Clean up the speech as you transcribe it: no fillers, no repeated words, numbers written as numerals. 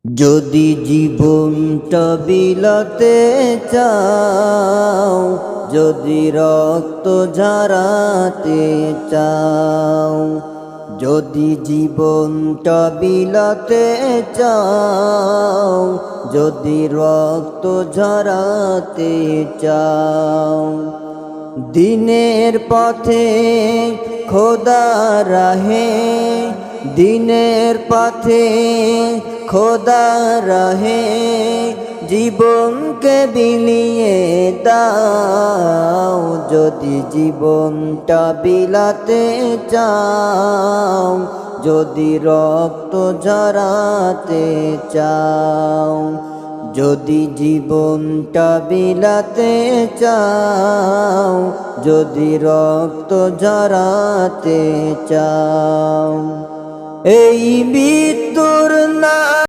যদি জীবনটা বিলাতে চাও, যদি রক্ত ঝরাতে চাও, যদি জীবনটা বিলাতে চাও, যদি রক্ত ঝরাতে চাও, দিনের পথে খোদা রাহে, দিনের পথে খোদা রাহে, জীবনকে বিলিয়ে দাও। যদি জীবনটা বিলাতে চাও, যদি রক্ত ঝরাতে চাও, যদি জীবনটা বিলাতে চাও, যদি রক্ত ঝরাতে চাও, এই মৃত্যুর না